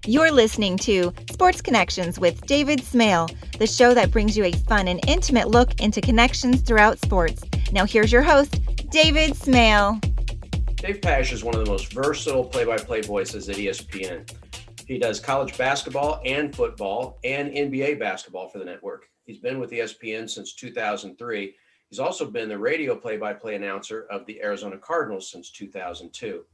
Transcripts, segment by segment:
You're listening to Sports Connections with David Smale, the show that brings you a fun and intimate look into connections throughout sports. Now here's your host, David Smale. Dave Pasch is one of the most versatile play-by-play voices at ESPN. He does college basketball and football and NBA basketball for the network. He's been with ESPN since 2003. He's also been the radio play-by-play announcer of the Arizona Cardinals since 2002.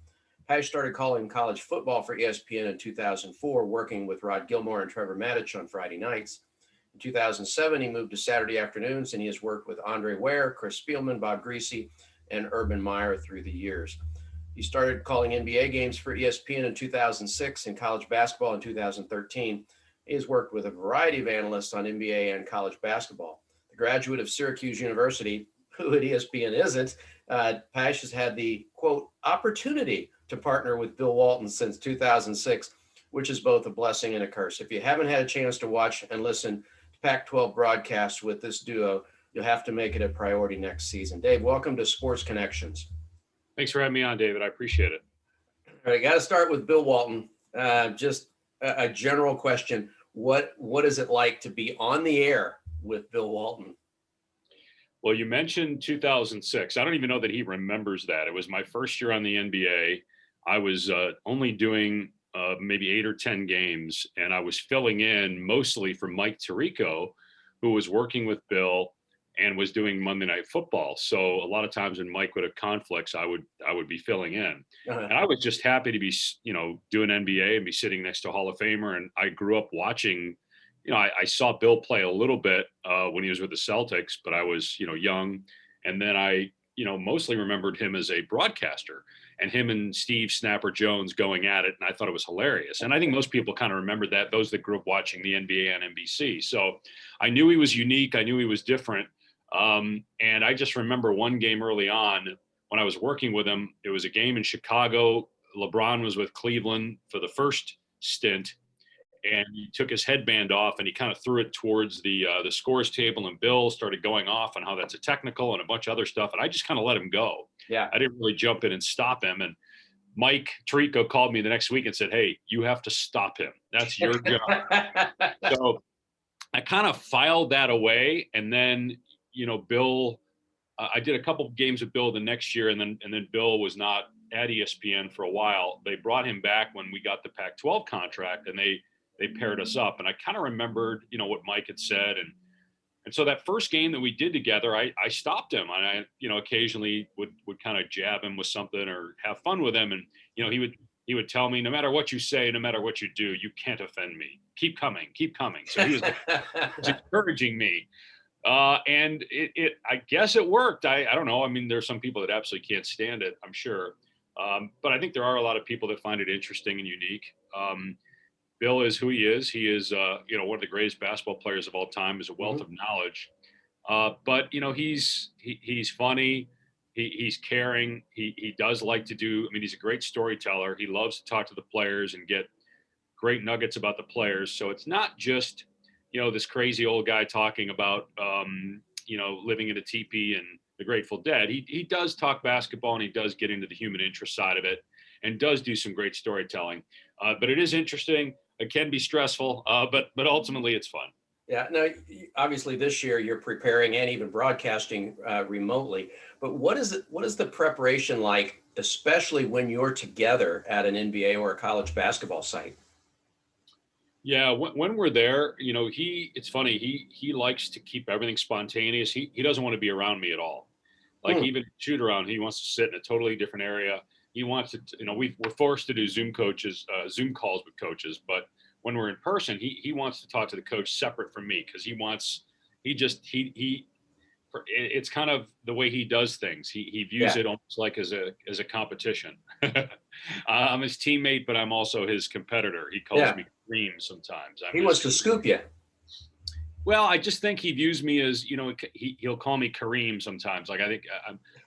Pasch started calling college football for ESPN in 2004, working with Rod Gilmore and Trevor Matich on Friday nights. In 2007, he moved to Saturday afternoons, and he has worked with Andre Ware, Chris Spielman, Bob Greasy, and Urban Meyer through the years. He started calling NBA games for ESPN in 2006 and college basketball in 2013. He has worked with a variety of analysts on NBA and college basketball. The graduate of Syracuse University, who at ESPN isn't, Pasch has had the, quote, opportunity to partner with Bill Walton since 2006, which is both a blessing and a curse. If you haven't had a chance to watch and listen to Pac-12 broadcasts with this duo, you'll have to make it a priority next season. Dave, welcome to Sports Connections. Thanks for having me on, David. I appreciate it. All right, got to start with Bill Walton. Just a general question. What is it like to be on the air with Bill Walton? Well, you mentioned 2006. I don't even know that he remembers that. It was my first year on the NBA. I was only doing maybe 8 or 10 games, and I was filling in mostly for Mike Tirico, who was working with Bill and was doing Monday Night Football. So a lot of times when Mike would have conflicts, I would be filling in. And I was just happy to be, doing NBA and be sitting next to a Hall of Famer. And I grew up watching, I saw Bill play a little bit when he was with the Celtics, but I was, young. And then I, mostly remembered him as a broadcaster and him and Steve Snapper Jones going at it. And I thought it was hilarious. And I think most people kind of remember that, those that grew up watching the NBA on NBC. So I knew he was unique. I knew he was different. And I just remember one game early on when I was working with him. It was a game in Chicago. LeBron was with Cleveland for the first stint, and he took his headband off and he kind of threw it towards the scores table, and Bill started going off on how that's a technical and a bunch of other stuff. And I just kind of let him go. Yeah. I didn't really jump in and stop him. And Mike Tirico called me the next week and said, "Hey, you have to stop him. That's your job." So I kind of filed that away. And then, Bill, I did a couple of games with Bill the next year, and then Bill was not at ESPN for a while. They brought him back when we got the Pac-12 contract, and they paired us up. And I kind of remembered, what Mike had said. And so that first game that we did together, I stopped him. And I, occasionally would kind of jab him with something or have fun with him. And, he would tell me, no matter what you say, no matter what you do, you can't offend me. Keep coming, keep coming. So he was encouraging me. And I guess it worked. I don't know. I mean, there's some people that absolutely can't stand it, I'm sure. But I think there are a lot of people that find it interesting and unique. Bill is who he is. He is, one of the greatest basketball players of all time. Is a wealth of knowledge. But he's funny. He's caring. He does like to do. I mean, he's a great storyteller. He loves to talk to the players and get great nuggets about the players. So it's not just, this crazy old guy talking about, living in a teepee and the Grateful Dead. He does talk basketball, and he does get into the human interest side of it, and does do some great storytelling. But it is interesting. It can be stressful, but ultimately it's fun. Yeah. Now, obviously this year you're preparing and even broadcasting remotely, but what is the preparation like, especially when you're together at an NBA or a college basketball site? Yeah, when we're there, it's funny. He likes to keep everything spontaneous. He doesn't want to be around me at all. Like even shoot around, he wants to sit in a totally different area. He wants to, we're forced to do Zoom calls with coaches, but when we're in person, he wants to talk to the coach separate from me, because it's kind of the way he does things. He views it almost like as a competition. I'm his teammate, but I'm also his competitor. He calls me Kareem sometimes. He wants to scoop you. Well, I just think he views me as, he'll call me Kareem sometimes. Like I think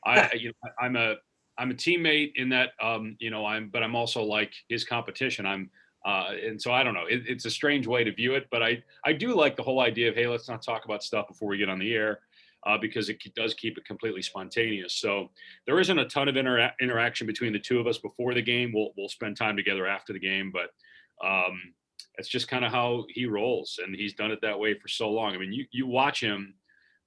I'm a teammate in that, but I'm also like his competition. And so I don't know. It's a strange way to view it, but I do like the whole idea of, hey, let's not talk about stuff before we get on the air. Because it does keep it completely spontaneous. So there isn't a ton of interaction between the two of us before the game. We'll spend time together after the game, but That's just kind of how he rolls, and he's done it that way for so long. I mean, you watch him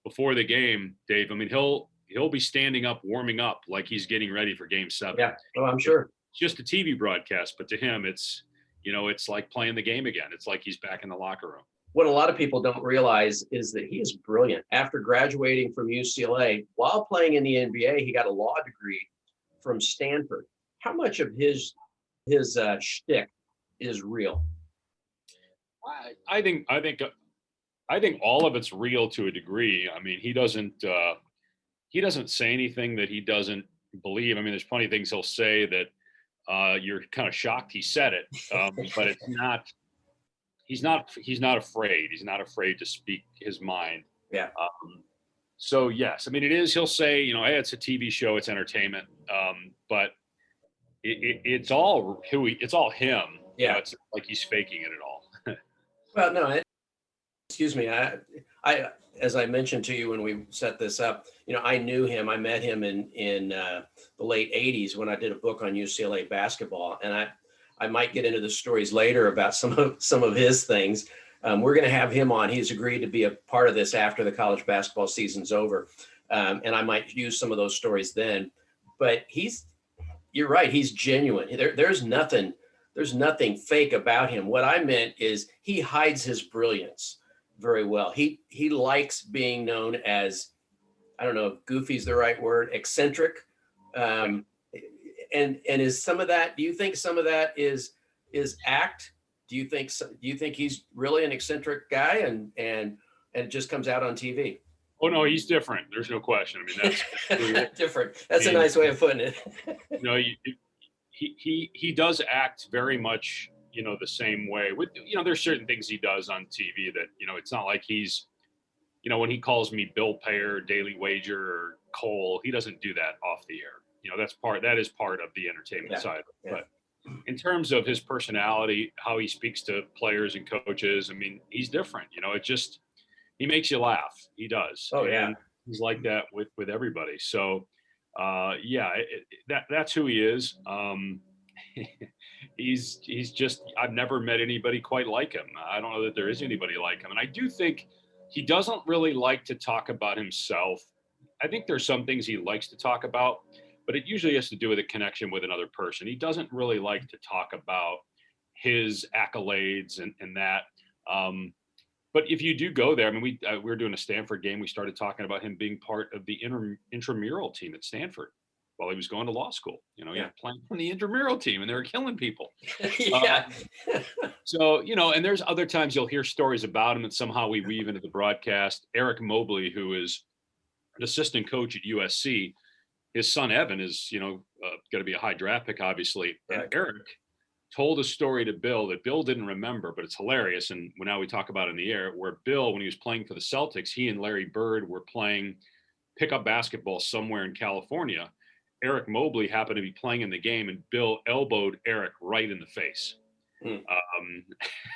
before the game, Dave. I mean, he'll be standing up, warming up like he's getting ready for Game 7. Yeah, well, I'm sure. It's just a TV broadcast, but to him, it's it's like playing the game again. It's like he's back in the locker room. What a lot of people don't realize is that he is brilliant. After graduating from UCLA, while playing in the NBA, he got a law degree from Stanford. How much of his shtick is real? I think all of it's real to a degree. I mean, he doesn't say anything that he doesn't believe. I mean, there's plenty of things he'll say that you're kind of shocked he said it, but it's not. He's not afraid. He's not afraid to speak his mind. Yeah. So yes, I mean, it is. He'll say, hey, it's a TV show, it's entertainment, but it's all it's all him. Yeah. It's like he's faking it at all. Well, no. Excuse me. I as I mentioned to you when we set this up, I knew him. I met him in the late '80s when I did a book on UCLA basketball, and I might get into the stories later about some of his things. We're going to have him on. He's agreed to be a part of this after the college basketball season's over, and I might use some of those stories then. But you're right. He's genuine. There's nothing fake about him. What I meant is he hides his brilliance very well. He likes being known as, I don't know if goofy's the right word, eccentric. And is some of that, do you think some of that is act? Do you think he's really an eccentric guy and it just comes out on TV? Oh no, he's different. There's no question. I mean, that's different. That's a nice way of putting it. He does act very much, the same way. With there's certain things he does on TV that it's not like he's, when he calls me Bill Payer, Daily Wager, or Cole, he doesn't do that off the air. That is part of the entertainment side. Yeah. But in terms of his personality, how he speaks to players and coaches, I mean, he's different. He makes you laugh. He does. Oh yeah. And he's like that with everybody. So that's who he is. He's just, I've never met anybody quite like him. I don't know that there is anybody like him. And I do think he doesn't really like to talk about himself. I think there's some things he likes to talk about, but it usually has to do with a connection with another person. He doesn't really like to talk about his accolades and that. But if you do go there, I mean, we were doing a Stanford game. We started talking about him being part of the intramural team at Stanford while he was going to law school. He was playing on the intramural team, and they were killing people. Yeah. So, and there's other times you'll hear stories about him that somehow we weave into the broadcast. Eric Mobley, who is an assistant coach at USC, his son Evan is, going to be a high draft pick, obviously. Right. And Eric told a story to Bill that Bill didn't remember, but it's hilarious. And now we talk about it in the air, where Bill, when he was playing for the Celtics, he and Larry Bird were playing pickup basketball somewhere in California. Eric Mobley happened to be playing in the game, and Bill elbowed Eric right in the face.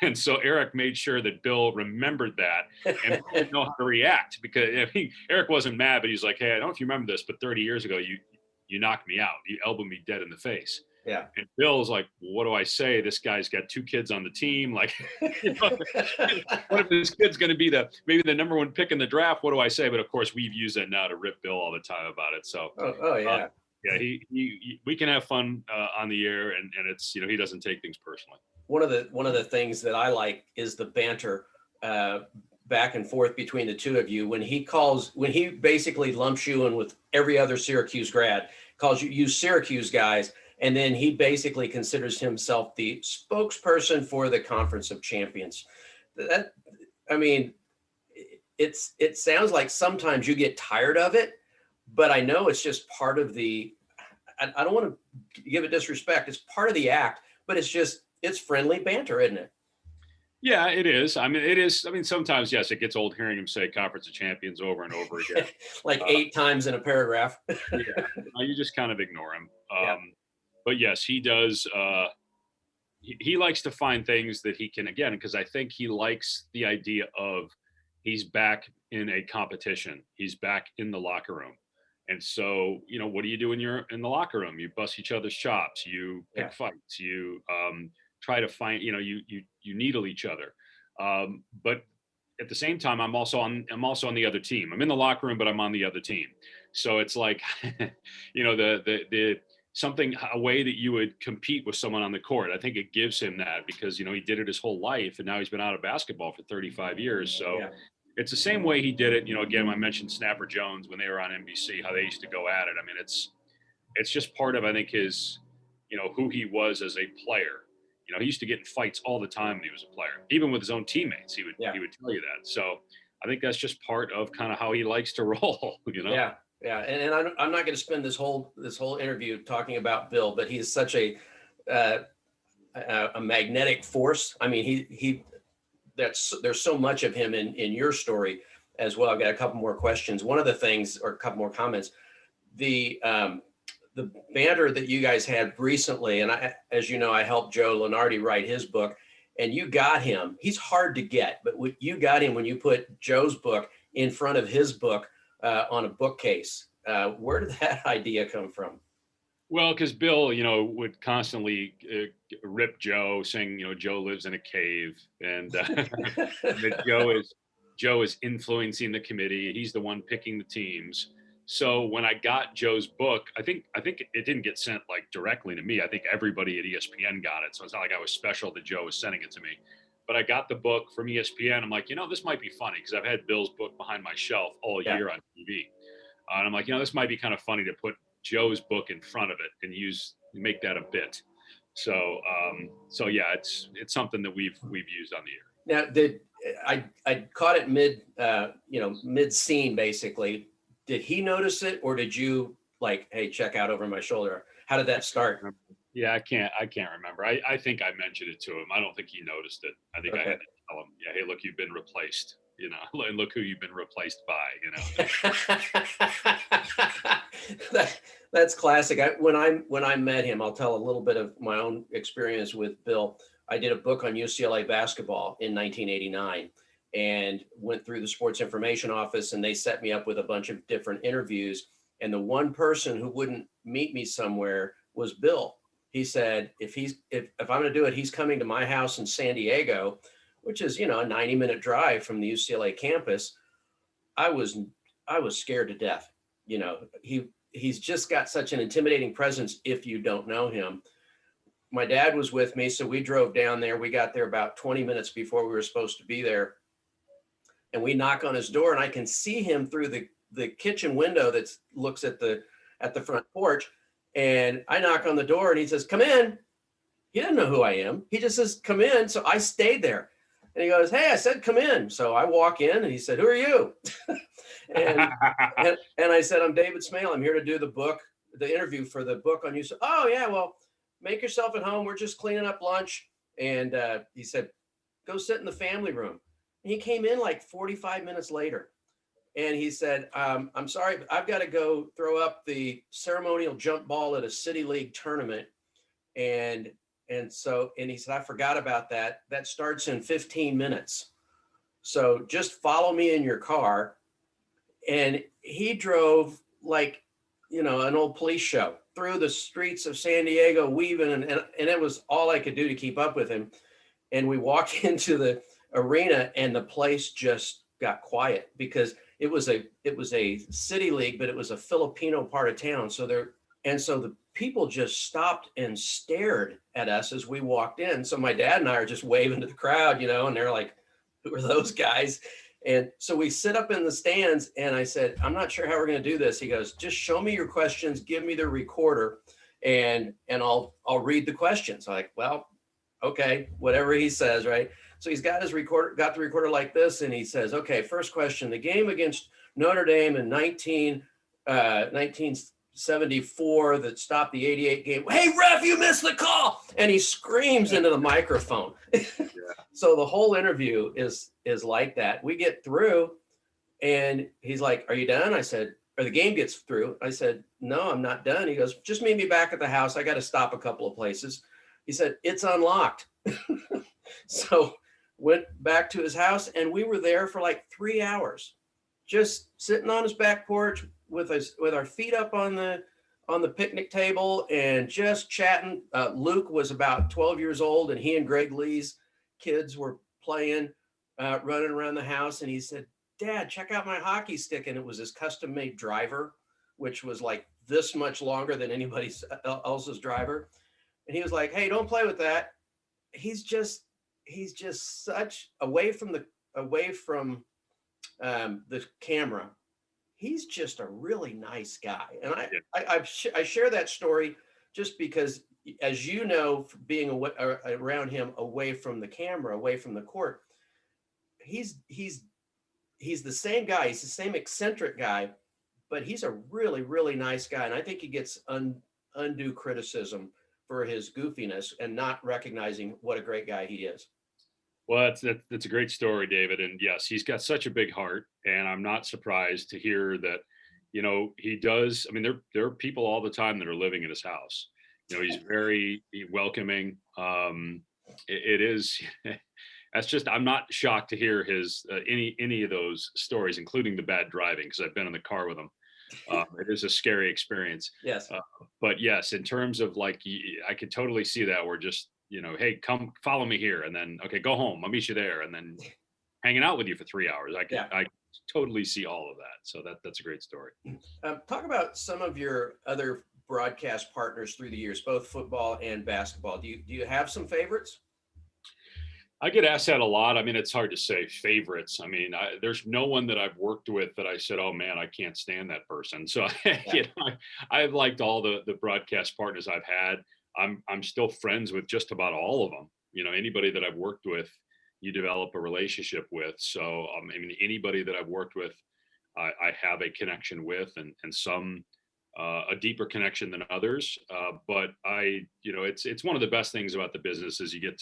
And so Eric made sure that Bill remembered that and didn't know how to react, because Eric wasn't mad, but he's like, hey, I don't know if you remember this, but 30 years ago, you knocked me out. You elbowed me dead in the face. Yeah. And Bill's like, well, what do I say? This guy's got 2 kids on the team. Like, what if this kid's going to be maybe the number 1 pick in the draft? What do I say? But of course, we've used that now to rip Bill all the time about it. So, oh yeah. Yeah, we can have fun on the air, and it's, he doesn't take things personally. One of the things that I like is the banter back and forth between the two of you. When he basically lumps you in with every other Syracuse grad, calls you Syracuse guys, and then he basically considers himself the spokesperson for the Conference of Champions. It sounds like sometimes you get tired of it, but I know it's just part of the, I don't want to give it disrespect. It's part of the act, but it's friendly banter, isn't it? Yeah, it is. I mean, it is. I mean, sometimes, yes, it gets old hearing him say Conference of Champions over and over again. Like 8 times in a paragraph. Yeah, you just kind of ignore him. Yeah. But yes, he does. He likes to find things that he can, again, because I think he likes the idea of he's back in a competition. He's back in the locker room. And so, what do you do when you're in the locker room? You bust each other's chops, you pick fights, you try to find, you needle each other. But at the same time, I'm also on the other team. I'm in the locker room, but I'm on the other team. So it's like, the something, a way that you would compete with someone on the court. I think it gives him that because, he did it his whole life, and now he's been out of basketball for 35 years. So Yeah. it's the same way he did it. Again, I mentioned Snapper Jones when they were on NBC, how they used to go at it. I mean, it's just part of, I think, his, who he was as a player. He used to get in fights all the time when he was a player, even with his own teammates. He would tell you that. So I think that's just part of kind of how he likes to roll. Yeah, yeah. And I'm not going to spend this whole interview talking about Bill, but he's such a magnetic force. I mean, there's so much of him in your story as well. I've got a couple more questions. One of the things, or a couple more comments, the banter that you guys had recently, and as you know, I helped Joe Lenardi write his book, and you got him. He's hard to get, but you got him when you put Joe's book in front of his book on a bookcase. Where did that idea come from? Well, because Bill, would constantly rip Joe, saying, Joe lives in a cave, and that Joe is influencing the committee. He's the one picking the teams. So when I got Joe's book, I think it didn't get sent like directly to me. I think everybody at ESPN got it. So it's not like I was special that Joe was sending it to me. But I got the book from ESPN. I'm like, this might be funny because I've had Bill's book behind my shelf all year on TV. And I'm like, this might be kind of funny to put Joe's book in front of it and make that a bit. So yeah, it's something that we've used on the air. Now, I caught it mid scene basically. Did he notice it, or did you like, hey, check out over my shoulder? How did that start? Yeah, I can't remember. I think I mentioned it to him. I don't think he noticed it. I think I had to tell him, yeah, hey, look, you've been replaced, and look who you've been replaced by, That's classic. When I met him, I'll tell a little bit of my own experience with Bill. I did a book on UCLA basketball in 1989 and went through the sports information office, and they set me up with a bunch of different interviews. And the one person who wouldn't meet me somewhere was Bill. He said, if I'm going to do it, he's coming to my house in San Diego, which is, a 90-minute drive from the UCLA campus. I was scared to death. He's just got such an intimidating presence if you don't know him. My dad was with me, so we drove down there. We got there about 20 minutes before we were supposed to be there. And we knock on his door, and I can see him through the kitchen window that looks at the front porch. And I knock on the door, and he says, "Come in." He didn't know who I am. He just says, "Come in." So I stayed there. And he goes, "Hey," I said, "Come in." So I walk in, and he said, "Who are you?" and I said, "I'm David Smale. I'm here to do the interview for the book on you." So, "Oh, yeah, well, make yourself at home. We're just cleaning up lunch." And he said, "Go sit in the family room." And he came in like 45 minutes later. And he said, "I'm sorry, but I've got to go throw up the ceremonial jump ball at a city league tournament." And he said, "I forgot about that. That starts in 15 minutes. So just follow me in your car." And he drove like, an old police show through the streets of San Diego, weaving, and it was all I could do to keep up with him. And we walked into the arena, and the place just got quiet because it was a city league, but it was a Filipino part of town. So the people just stopped and stared at us as we walked in. So my dad and I are just waving to the crowd, and they're like, "Who are those guys?" And so we sit up in the stands, and I said, "I'm not sure how we're going to do this." He goes, "Just show me your questions, give me the recorder, and I'll read the questions." I'm like, "Well, okay, whatever he says," right? So he's got the recorder like this, and he says, "Okay, first question, the game against Notre Dame in 1974 that stopped the 88 game. Hey, ref, you missed the call." And he screams into the microphone. Yeah. So the whole interview is like that. We get through, and he's like, "Are you done?" I said, or the game gets through. I said, "No, I'm not done." He goes, "Just meet me back at the house. I got to stop a couple of places." He said, "It's unlocked." So went back to his house, and we were there for like 3 hours, just sitting on his back porch with our feet up on the on the picnic table and just chatting. Luke was about 12 years old, and he and Greg Lee's kids were playing, running around the house. And he said, "Dad, check out my hockey stick." And it was his custom made driver, which was like this much longer than anybody else's driver. And he was like, "Hey, don't play with that." He's just such away from the camera. He's just a really nice guy. And I share that story just because, as you know, being around him, away from the camera, away from the court, he's the same guy. He's the same eccentric guy, but he's a really, really nice guy. And I think he gets undue criticism for his goofiness and not recognizing what a great guy he is. Well, that's a great story, David. And yes, he's got such a big heart, and I'm not surprised to hear that, he does. I mean, there are people all the time that are living in his house. He's very welcoming. It is, that's just, I'm not shocked to hear his, any of those stories, including the bad driving, because I've been in the car with him. It is a scary experience. Yes. But yes, in terms of like, I could totally see that, where just, hey, come follow me here, and then, okay, go home, I'll meet you there, and then hanging out with you for 3 hours. I totally see all of that. So that's a great story. Talk about some of your other broadcast partners through the years, both football and basketball. Do you have some favorites? I get asked that a lot. I mean, it's hard to say favorites. I mean, there's no one that I've worked with that I said, "Oh man, I can't stand that person." So I've liked all the broadcast partners I've had. I'm still friends with just about all of them. Anybody that I've worked with, you develop a relationship with. So I mean, anybody that I've worked with, I have a connection with, and some a deeper connection than others. But it's one of the best things about the business is you get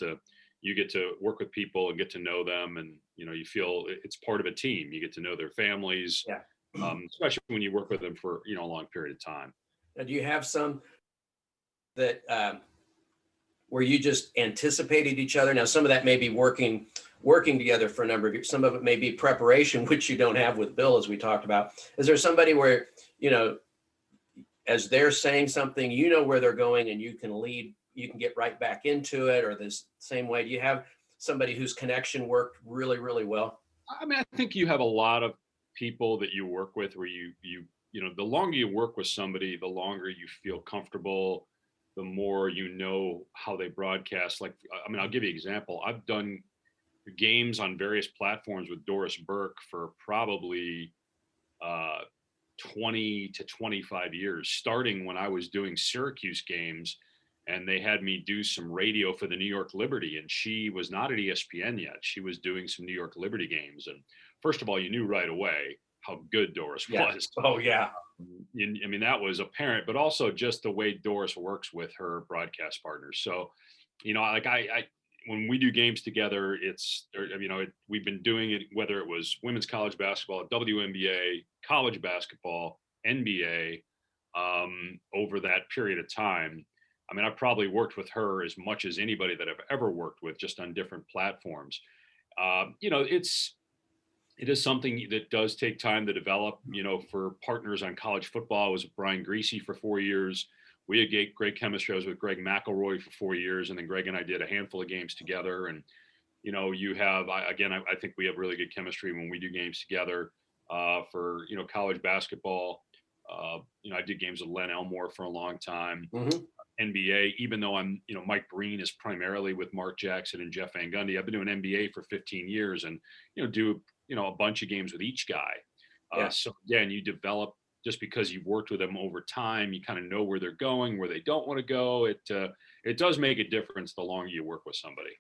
to work with people and get to know them, and you feel it's part of a team. You get to know their families, especially when you work with them for a long period of time. Now, do you have some that where you just anticipated each other? Now, some of that may be working together for a number of years. Some of it may be preparation, which you don't have with Bill, as we talked about. Is there somebody where, as they're saying something, where they're going, and you can lead, you can get right back into it, or this same way? Do you have somebody whose connection worked really, really well? I mean, I think you have a lot of people that you work with where the longer you work with somebody, the longer you feel comfortable, the more how they broadcast. Like, I mean, I'll give you an example. I've done games on various platforms with Doris Burke for probably 20 to 25 years, starting when I was doing Syracuse games, and they had me do some radio for the New York Liberty, and she was not at ESPN yet. She was doing some New York Liberty games. And first of all, you knew right away how good Doris was. Oh yeah. I mean, that was apparent, but also just the way Doris works with her broadcast partners. So, like when we do games together, we've been doing it, whether it was women's college basketball, WNBA, college basketball, NBA, over that period of time. I mean, I've probably worked with her as much as anybody that I've ever worked with, just on different platforms. It is something that does take time to develop. For partners on college football, I was with Brian Greasy for 4 years. We had great chemistry. I was with Greg McElroy for 4 years, and then Greg and I did a handful of games together. And you have, I think we have really good chemistry when we do games together. For college basketball, I did games with Len Elmore for a long time. Mm-hmm. NBA, even though I'm, Mike Breen is primarily with Mark Jackson and Jeff Van Gundy. I've been doing NBA for 15 years, and do a bunch of games with each guy. So again, you develop, just because you've worked with them over time, you kind of know where they're going, where they don't want to go. It does make a difference the longer you work with somebody.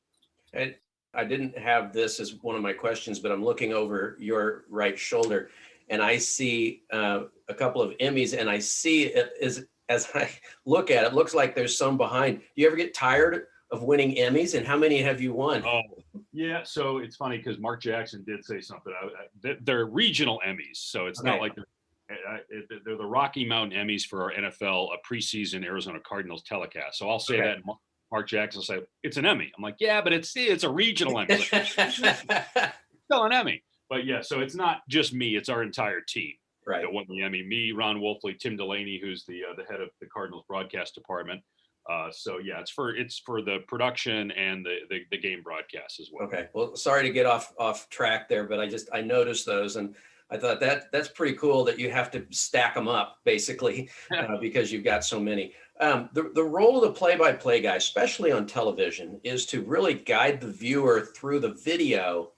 And I didn't have this as one of my questions, but I'm looking over your right shoulder, and I see a couple of Emmys, and I see it as I look at it, looks like there's some behind. Do you ever get tired of winning Emmys, and how many have you won? Oh, yeah. So it's funny because Mark Jackson did say something. They're regional Emmys, so it's not like they're the Rocky Mountain Emmys for our NFL preseason Arizona Cardinals telecast. So I'll say that. Mark Jackson will say it's an Emmy. I'm like, yeah, but it's a regional Emmy. Like, still an Emmy. But yeah, so it's not just me; it's our entire team. Right. that won the Emmy. Me, Ron Wolfley, Tim Delaney, who's the head of the Cardinals broadcast department. So yeah, it's for the production and the game broadcast as well. Okay. Well, sorry to get off track there, but I noticed those, and I thought that's pretty cool that you have to stack them up basically because you've got so many. The role of the play-by-play guy, especially on television, is to really guide the viewer through the video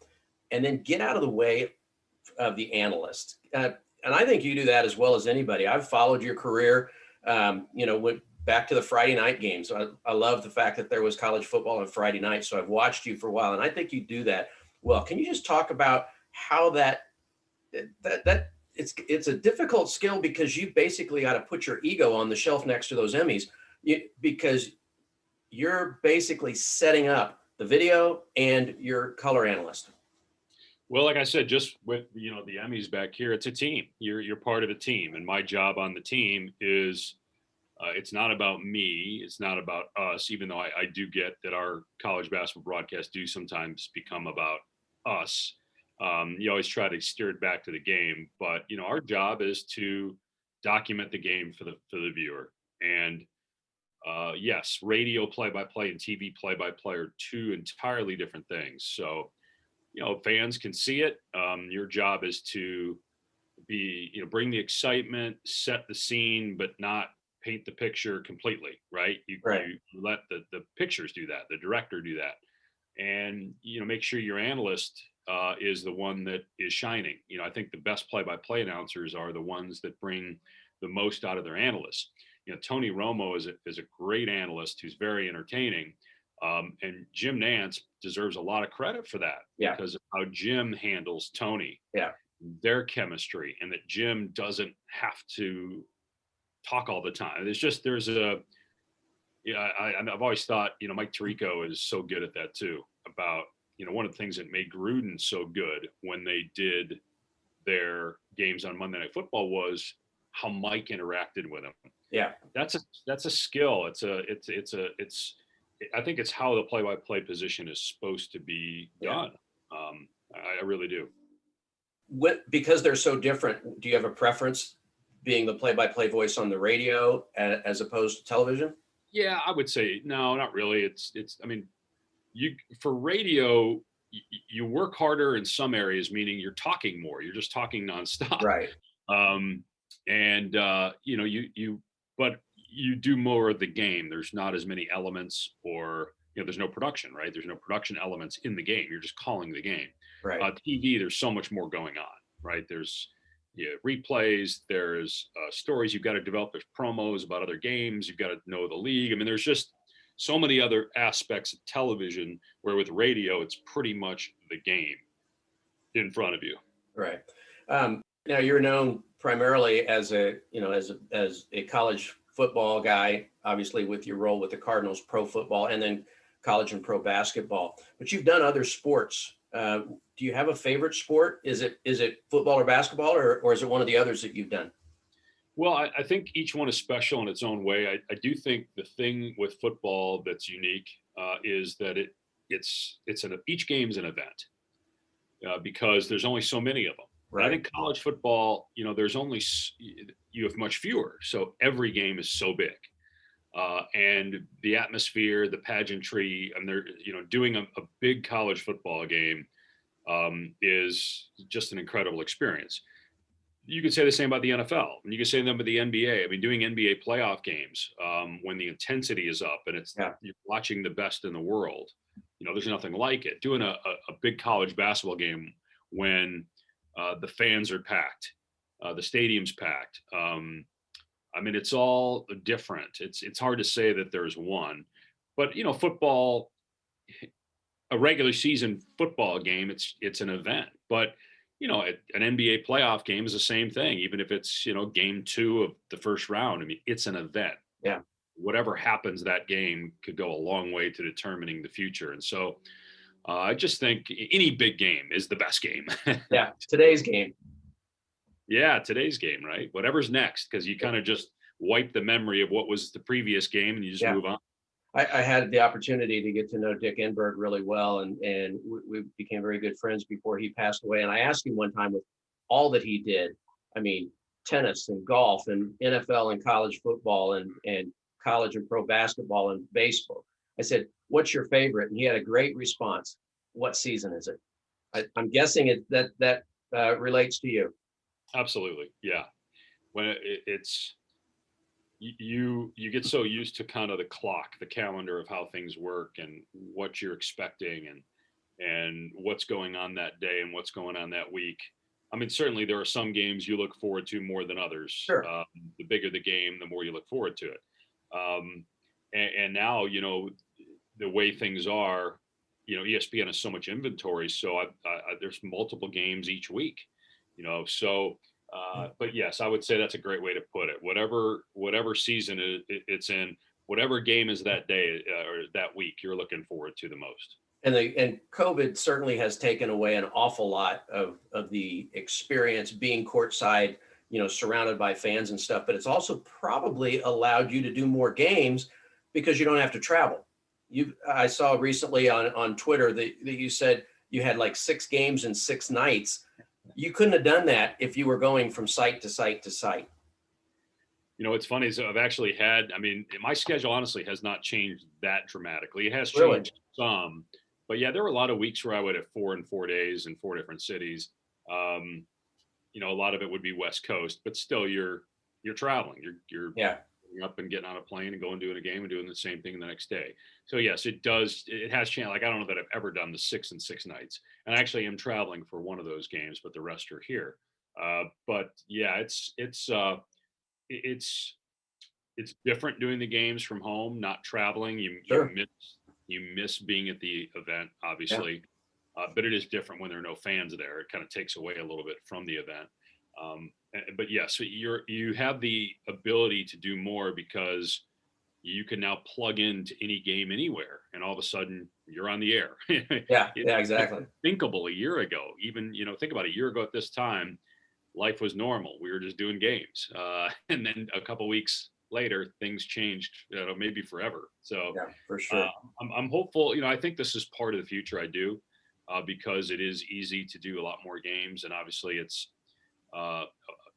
and then get out of the way of the analyst. And I think you do that as well as anybody. I've followed your career, went back to the Friday night games. I love the fact that there was college football on Friday night. So I've watched you for a while, and I think you do that well. Can you just talk about how that it's a difficult skill, because you basically got to put your ego on the shelf next to those Emmys, because you're basically setting up the video and your color analyst. Well, like I said, just with the Emmys back here, it's a team. You're part of a team, and my job on the team is it's not about me. It's not about us, even though I do get that our college basketball broadcasts do sometimes become about us. You always try to steer it back to the game, but our job is to document the game for the viewer. And yes, radio play-by-play and TV play-by-play are two entirely different things. So fans can see it. Your job is to bring the excitement, set the scene, but not paint the picture completely, right? You let the pictures do that, the director do that, and make sure your analyst is the one that is shining. I think the best play-by-play announcers are the ones that bring the most out of their analysts. Tony Romo is a great analyst who's very entertaining, and Jim Nance deserves a lot of credit for that because of how Jim handles Tony, their chemistry, and that Jim doesn't have to talk all the time. I've always thought, Mike Tirico is so good at that too, about, one of the things that made Gruden so good when they did their games on Monday Night Football was how Mike interacted with him. Yeah. That's a skill. I think it's how the play-by-play position is supposed to be done. I really do. Because they're so different, do you have a preference being the play-by-play voice on the radio as opposed to television? Yeah, I would say no, not really. For radio, you work harder in some areas, meaning you're talking more. You're just talking nonstop. Right. But you do more of the game. There's not as many elements, or there's no production, right? There's no production elements in the game. You're just calling the game. Right. TV, there's so much more going on, right? There's replays, there's stories you've got to develop, there's promos about other games, you've got to know the league. There's just so many other aspects of television, where with radio, it's pretty much the game in front of you. Right. Now you're known primarily as a college football guy, obviously with your role with the Cardinals, pro football, and then college and pro basketball, but you've done other sports. Do you have a favorite sport? Is it football or basketball, or is it one of the others that you've done? Well, I think each one is special in its own way. I do think the thing with football that's unique is that each game is an event because there's only so many of them. Right. I think college football, you have much fewer, so every game is so big, and the atmosphere, the pageantry, and they're doing a big college football game is just an incredible experience. You could say the same about the NFL, and you could say that about the NBA. Doing NBA playoff games when the intensity is up and you're watching the best in the world. There's nothing like it. Doing a big college basketball game when the fans are packed, the stadium's packed. It's all different. It's hard to say that there's one, but football, a regular season football game, it's an event. But an NBA playoff game is the same thing, even if it's game 2 of the first round. It's an event. Yeah. Whatever happens that game could go a long way to determining the future, and so. I just think any big game is the best game. Yeah, today's game. Yeah, today's game, right? Whatever's next, because you kind of just wipe the memory of what was the previous game and you just move on. I had the opportunity to get to know Dick Enberg really well, and we became very good friends before he passed away. And I asked him one time, with all that he did, tennis and golf and NFL and college football and college and pro basketball and baseball. I said, what's your favorite? And he had a great response. What season is it? I'm guessing that relates to you. Absolutely. Yeah. When it's, you get so used to kind of the clock, the calendar of how things work and what you're expecting and what's going on that day and what's going on that week. I mean, certainly there are some games you look forward to more than others. Sure. The bigger the game, the more you look forward to it. And now, the way things are, ESPN has so much inventory. So there's multiple games each week, so, but yes, I would say that's a great way to put it. Whatever season it's in, whatever game is that day or that week, you're looking forward to the most. And COVID certainly has taken away an awful lot of the experience being courtside, surrounded by fans and stuff. But it's also probably allowed you to do more games because you don't have to travel. I saw recently on Twitter that you said you had like 6 games in 6 nights. You couldn't have done that if you were going from site to site to site. It's funny. So I've actually my schedule honestly has not changed that dramatically. It has Really? changed some. But yeah, there were a lot of weeks where I would have 4 and 4 days in 4 different cities. A lot of it would be West Coast, but still you're traveling. You're getting up and getting on a plane and going doing a game and doing the same thing the next day. So yes, it has changed. Like, I don't know that I've ever done the 6 and 6 nights. And I actually am traveling for one of those games, but the rest are here. But yeah, it's different doing the games from home, not traveling. Sure. You miss being at the event, obviously, but it is different when there are no fans there. It kind of takes away a little bit from the event. But yes, you have the able to do more because you can now plug into any game anywhere, and all of a sudden you're on the air. Yeah, exactly. Unthinkable a year ago. Even think about a year ago at this time, life was normal. We were just doing games, and then a couple weeks later, things changed, maybe forever. So yeah, for sure. I'm hopeful. I think this is part of the future. I do, because it is easy to do a lot more games, and obviously it's,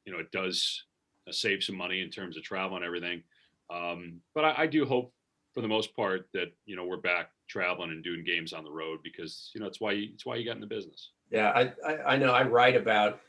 it does save some money in terms of travel and everything. But I do hope, for the most part, that we're back traveling and doing games on the road, because it's why you got in the business. Yeah, I know. I write about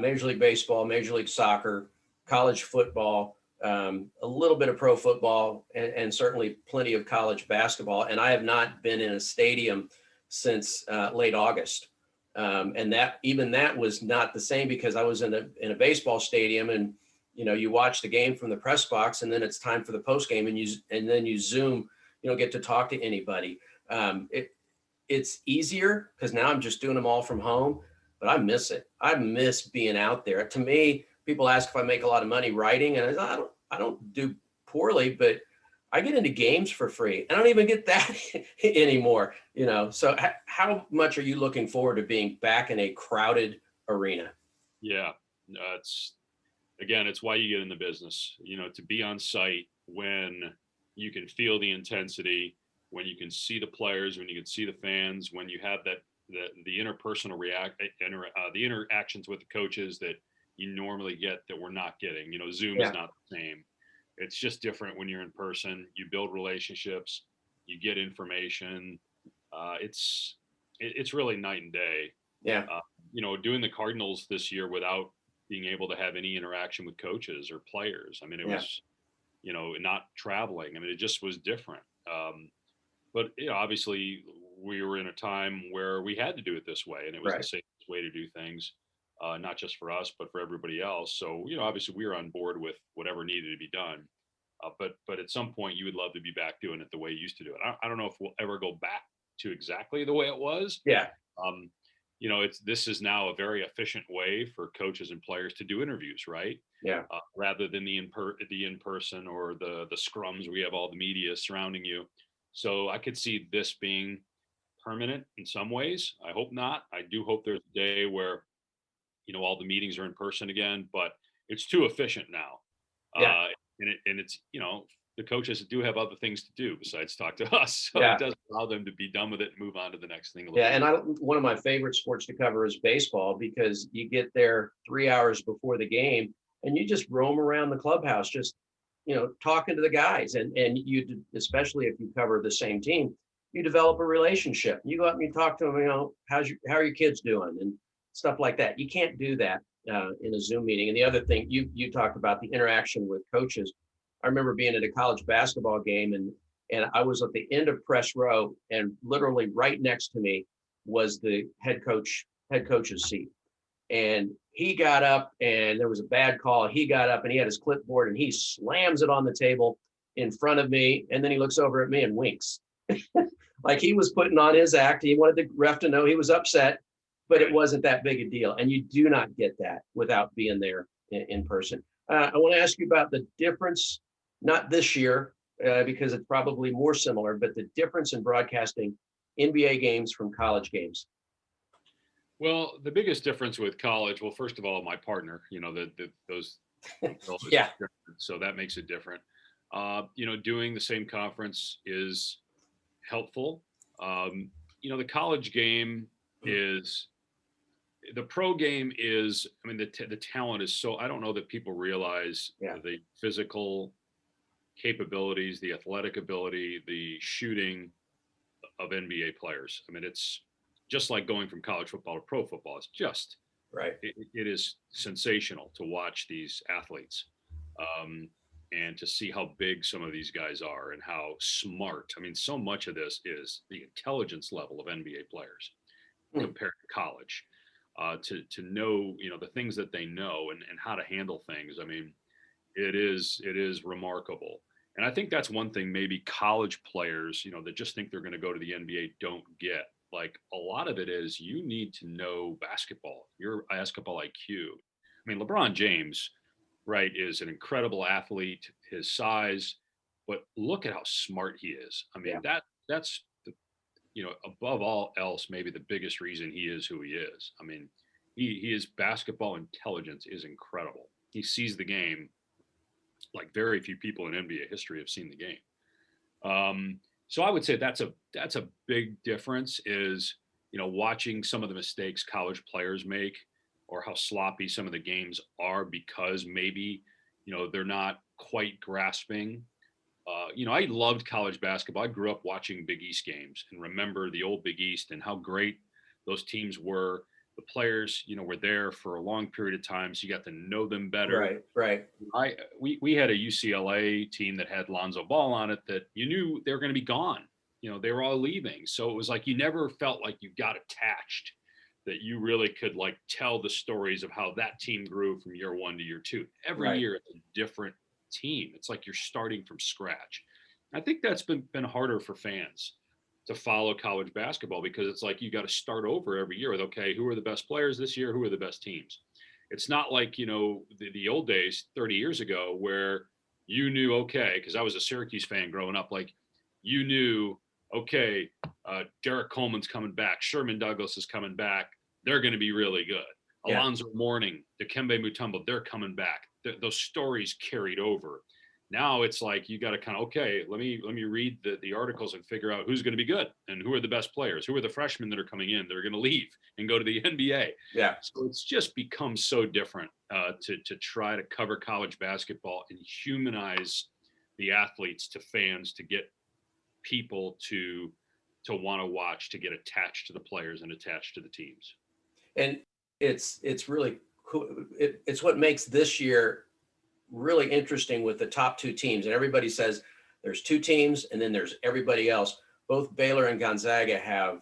Major League Baseball, Major League Soccer, college football. A little bit of pro football, and certainly plenty of college basketball. And I have not been in a stadium since late August. And that was not the same, because I was in a baseball stadium, and you watch the game from the press box, and then it's time for the post game, and then you Zoom. You don't get to talk to anybody. It's easier because now I'm just doing them all from home, but I miss it. I miss being out there. To me, people ask if I make a lot of money writing, and I don't do poorly, but I get into games for free. I don't even get that anymore, So how much are you looking forward to being back in a crowded arena? Yeah, it's why you get in the business, to be on site when you can feel the intensity, when you can see the players, when you can see the fans, when you have the interpersonal the interactions with the coaches that you normally get that we're not getting. Zoom is not the same. It's just different when you're in person. You build relationships, you get information. It's really night and day. Yeah. Doing the Cardinals this year without being able to have any interaction with coaches or players. I mean, it was, not traveling. I mean, it just was different. But obviously we were in a time where we had to do it this way, and it was the safest way to do things. Not just for us, but for everybody else. So, obviously we were on board with whatever needed to be done. But at some point you would love to be back doing it the way you used to do it. I don't know if we'll ever go back to exactly the way it was. Yeah. This is now a very efficient way for coaches and players to do interviews, right? Yeah. Rather than the in-person or the scrums where you have all the media surrounding you. So I could see this being permanent in some ways. I hope not. I do hope there's a day where all the meetings are in person again, but it's too efficient now. Yeah. And it's, the coaches do have other things to do besides talk to us. So it does allow them to be done with it and move on to the next thing. Yeah. And one of my favorite sports to cover is baseball, because you get there 3 hours before the game and you just roam around the clubhouse, just, talking to the guys, and you, especially if you cover the same team, you develop a relationship. You go up and you talk to them, how are your kids doing and stuff like that. You can't do that in a Zoom meeting. And the other thing you talked about, the interaction with coaches. I remember being at a college basketball game, and I was at the end of press row, and literally right next to me was the head coach's seat. And he got up, and there was a bad call. He got up and he had his clipboard and he slams it on the table in front of me. And then he looks over at me and winks. Like he was putting on his act. He wanted the ref to know he was upset, but it wasn't that big a deal. And you do not get that without being there in person. I want to ask you about the difference, not this year, because it's probably more similar, but the difference in broadcasting NBA games from college games. Well, the biggest difference with college, well, first of all, my partner, those, yeah. So that makes it different. Doing the same conference is helpful. The college game is, the pro game is, the talent is so, I don't know that people realize the physical capabilities, the athletic ability, the shooting of NBA players. It's just like going from college football to pro football. It's just right. It is sensational to watch these athletes and to see how big some of these guys are and how smart. So much of this is the intelligence level of NBA players compared to college. To know, the things that they know and how to handle things. It is remarkable. And I think that's one thing maybe college players, that just think they're going to go to the NBA don't get. Like a lot of it is you need to know basketball, your basketball IQ. LeBron James, right, is an incredible athlete, his size, but look at how smart he is. That's above all else, maybe the biggest reason he is who he is. His basketball intelligence is incredible. He sees the game like very few people in NBA history have seen the game. So I would say that's a big difference is, watching some of the mistakes college players make or how sloppy some of the games are because maybe, they're not quite grasping. I loved college basketball. I grew up watching Big East games and remember the old Big East and how great those teams were. The players, were there for a long period of time, so you got to know them better. Right. We had a UCLA team that had Lonzo Ball on it that you knew they were going to be gone. They were all leaving, so it was like you never felt like you got attached. That you really could like tell the stories of how that team grew from year one to year two. Every year it's a different team. It's like you're starting from scratch. I think that's been harder for fans to follow college basketball because it's like you got to start over every year with, okay, who are the best players this year? Who are the best teams? It's not like, the old days 30 years ago where you knew, okay, because I was a Syracuse fan growing up, like you knew, okay, Derek Coleman's coming back. Sherman Douglas is coming back. They're going to be really good. Yeah. Alonzo Mourning, Dikembe Mutombo, they're coming back. Those stories carried over. Now it's like you got to kind of, okay, let me read the articles and figure out who's going to be good and who are the best players, who are the freshmen that are coming in that are going to leave and go to the NBA. Yeah. So it's just become so different to try to cover college basketball and humanize the athletes to fans, to get people to want to watch, to get attached to the players and attached to the teams. And it's really cool. It's what makes this year really interesting with the top two teams. And everybody says there's two teams and then there's everybody else. Both Baylor and Gonzaga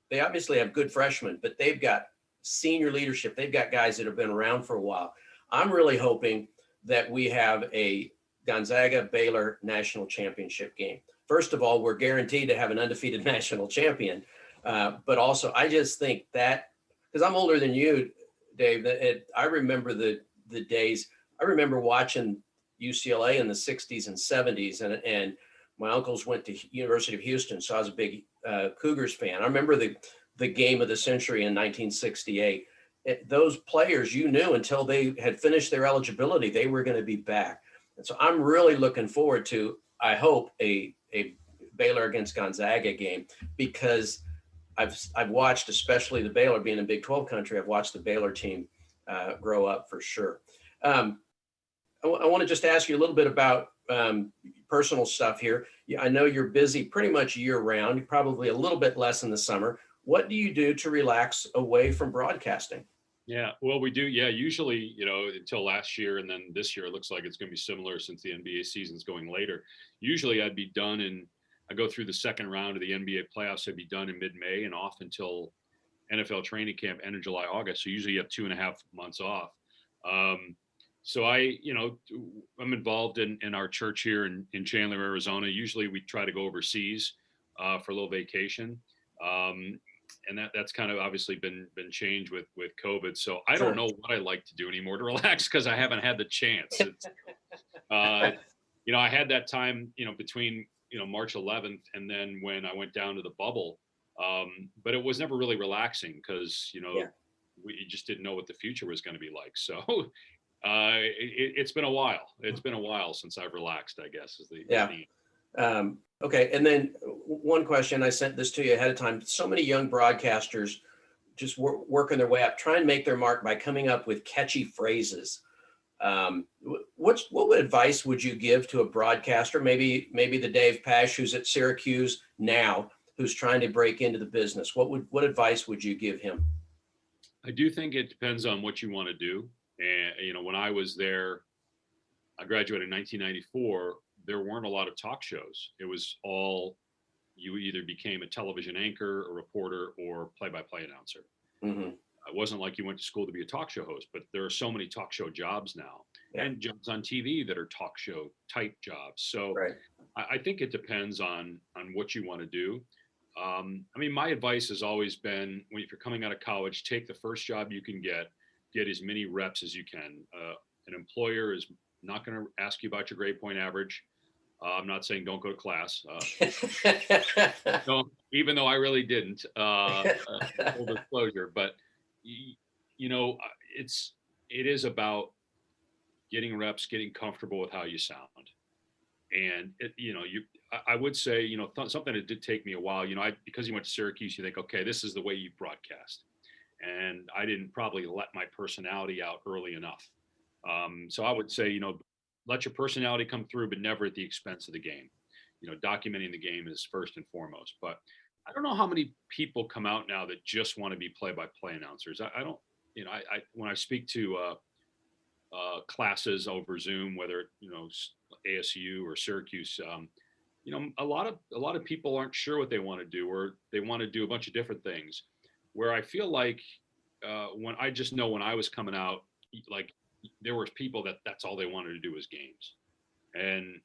they obviously have good freshmen, but they've got senior leadership. They've got guys that have been around for a while. I'm really hoping that we have a Gonzaga Baylor national championship game. First of all, we're guaranteed to have an undefeated national champion. But also I just think that, because I'm older than you, Dave, I remember the days. I remember watching UCLA in the 60s and 70s, and my uncles went to University of Houston, so I was a big Cougars fan. I remember the game of the century in 1968. Those players, you knew until they had finished their eligibility, they were going to be back. And so I'm really looking forward to, I hope, a Baylor against Gonzaga game, because I've watched, especially the Baylor being in Big 12 country, I've watched the Baylor team grow up for sure. I want to just ask you a little bit about personal stuff here. I know you're busy pretty much year round, probably a little bit less in the summer. What do you do to relax away from broadcasting? Yeah, well, we do. Yeah, usually, until last year, and then this year, it looks like it's going to be similar since the NBA season's going later. Usually I'd be done I go through the second round of the NBA playoffs. I'd be done in mid-May and off until NFL training camp, end of July, August. So usually you have 2.5 months off. So I'm involved in our church here in Chandler, Arizona. Usually we try to go overseas for a little vacation. And that's kind of obviously been changed with COVID. So I don't know what I like to do anymore to relax because I haven't had the chance. I had that time, between, March 11th and then when I went down to the bubble. But it was never really relaxing because, we just didn't know what the future was going to be like. So it's been a while. It's been a while since I've relaxed, I guess, is the theme. Okay. And then one question, I sent this to you ahead of time. So many young broadcasters just working their way up, try and make their mark by coming up with catchy phrases. What advice would you give to a broadcaster, maybe the Dave Pasch who's at Syracuse now, who's trying to break into the business? What advice would you give him? I do think it depends on what you want to do. And, when I was there, I graduated in 1994. There weren't a lot of talk shows. It was all, you either became a television anchor, a reporter, or play-by-play announcer. Mm-hmm. It wasn't like you went to school to be a talk show host, but there are so many talk show jobs now and jobs on TV that are talk show type jobs. So I think it depends on what you want to do. My advice has always been, if you're coming out of college, take the first job you can get as many reps as you can. An employer is not going to ask you about your grade point average. I'm not saying don't go to class. No, even though I really didn't, full disclosure, but it is about getting reps, getting comfortable with how you sound. And I would say, something that did take me a while, because you went to Syracuse, you think, okay, this is the way you broadcast. And I didn't probably let my personality out early enough. So I would say, let your personality come through, but never at the expense of the game. Documenting the game is first and foremost. But I don't know how many people come out now that just want to be play-by-play announcers. I don't, when I speak to classes over Zoom, whether ASU or Syracuse, a lot of people aren't sure what they want to do, or they want to do a bunch of different things. Where I feel like when I was coming out, like there were people that's all they wanted to do was games, and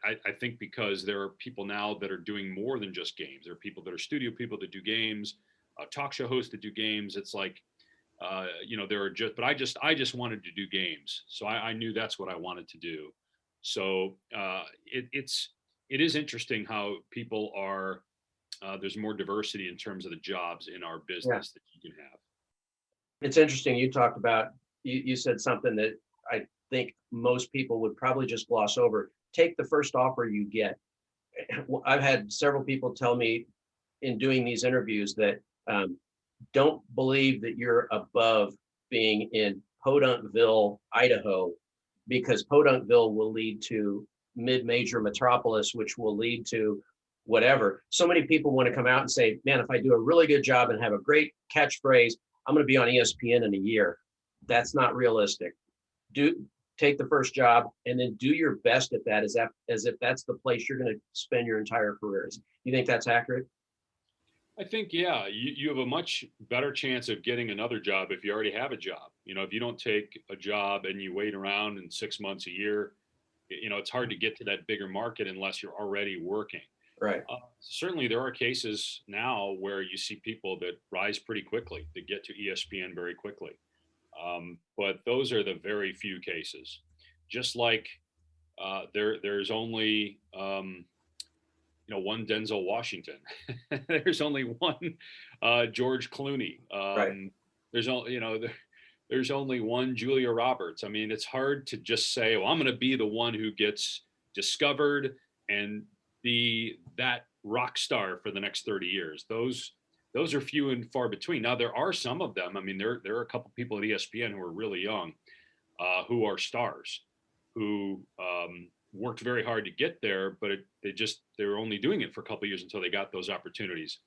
I think because there are people now that are doing more than just games. There are people that are studio people that do games, talk show hosts that do games. It's like, there are but I just wanted to do games. So I knew that's what I wanted to do. So it is interesting how people are, there's more diversity in terms of the jobs in our business that you can have. It's interesting. You talked about, you said something that I think most people would probably just gloss over. Take the first offer you get. I've had several people tell me in doing these interviews that don't believe that you're above being in Podunkville, Idaho, because Podunkville will lead to mid-major metropolis, which will lead to whatever. So many people want to come out and say, man, if I do a really good job and have a great catchphrase, I'm going to be on ESPN in a year. That's not realistic. Take the first job and then do your best at that as if that's the place you're going to spend your entire career. You think that's accurate? I think, yeah, you have a much better chance of getting another job if you already have a job. If you don't take a job and you wait around in 6 months, a year, it's hard to get to that bigger market unless you're already working. Right. Certainly there are cases now where you see people that rise pretty quickly, that get to ESPN very quickly. But those are the very few cases. Just like there's only one Denzel Washington. There's only one George Clooney. Right. There's only one Julia Roberts. I mean, it's hard to just say, well, I'm going to be the one who gets discovered and be that rock star for the next 30 years. Those are few and far between. Now, there are some of them. I mean, there are a couple people at ESPN who are really young, who are stars. who worked very hard to get there, but they were only doing it for a couple of years until they got those opportunities.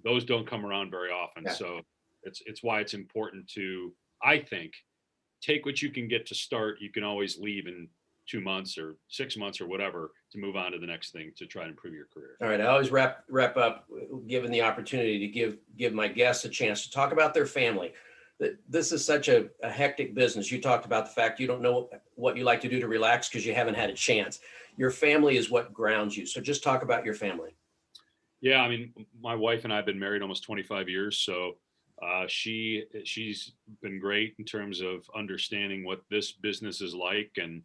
Those don't come around very often. Yeah. So it's why it's important to, I think, take what you can get to start. You can always leave in 2 months or 6 months or whatever to move on to the next thing to try and improve your career. All right. I always wrap up given the opportunity to give my guests a chance to talk about their family. This is such a hectic business. You talked about the fact you don't know what you like to do to relax because you haven't had a chance. Your family is what grounds you. So just talk about your family. Yeah. I mean, my wife and I have been married almost 25 years. So she's been great in terms of understanding what this business is like. And,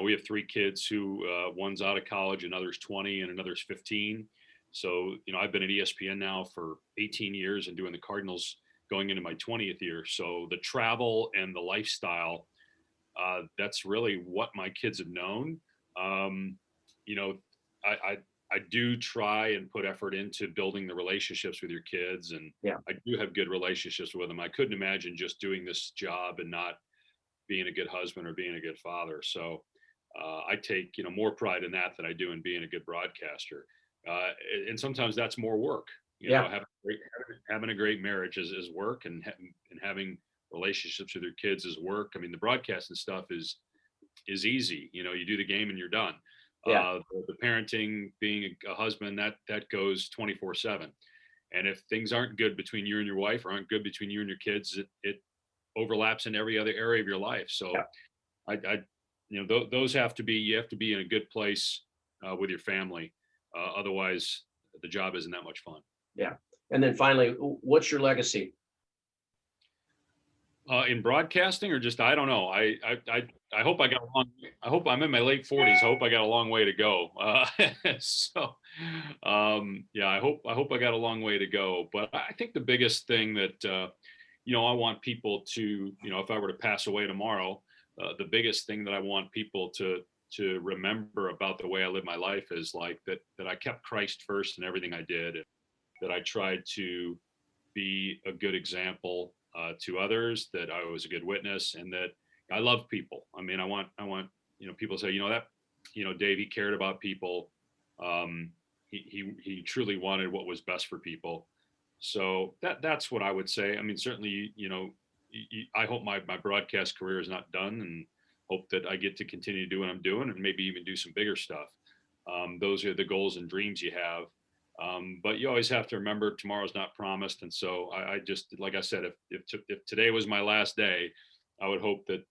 we have 3 kids who one's out of college, another's 20 and another's 15. So, I've been at ESPN now for 18 years and doing the Cardinals going into my 20th year. So the travel and the lifestyle, that's really what my kids have known. I do try and put effort into building the relationships with your kids. And yeah. I do have good relationships with them. I couldn't imagine just doing this job and not being a good husband or being a good father. So I take, more pride in that than I do in being a good broadcaster. And sometimes that's more work. Having a great marriage is work, and having relationships with your kids is work. I mean, the broadcasting stuff is easy. You do the game and you're done. Yeah. The parenting, being a husband, that goes 24/7. And if things aren't good between you and your wife, or aren't good between you and your kids, it overlaps in every other area of your life. So yeah. Those you have to be in a good place with your family. Otherwise the job isn't that much fun. Yeah. And then finally, what's your legacy? In broadcasting, or just, I don't know. I hope I hope I'm in my late 40s. I hope I got a long way to go. I hope I got a long way to go. But I think the biggest thing that, I want people to, if I were to pass away tomorrow, the biggest thing that I want people to remember about the way I live my life is like that I kept Christ first in everything I did, that I tried to be a good example to others, that I was a good witness, and that I love people. I mean, I want people to say, Dave, he cared about people. He truly wanted what was best for people. So that's what I would say. I mean, certainly, I hope my broadcast career is not done, and hope that I get to continue to do what I'm doing, and maybe even do some bigger stuff. Those are the goals and dreams you have. But you always have to remember tomorrow's not promised. And so I just, like I said, if today was my last day, I would hope that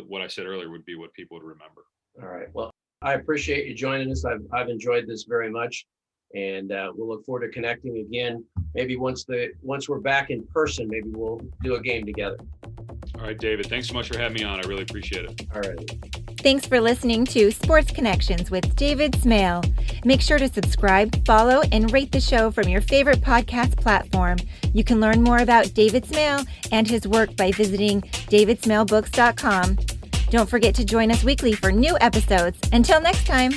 what I said earlier would be what people would remember. All right. Well, I appreciate you joining us. I've enjoyed this very much, and we'll look forward to connecting again. Maybe once we're back in person, maybe we'll do a game together. All right, David, thanks so much for having me on. I really appreciate it. All right. Thanks for listening to Sports Connections with David Smale. Make sure to subscribe, follow, and rate the show from your favorite podcast platform. You can learn more about David Smale and his work by visiting davidsmalebooks.com. Don't forget to join us weekly for new episodes. Until next time.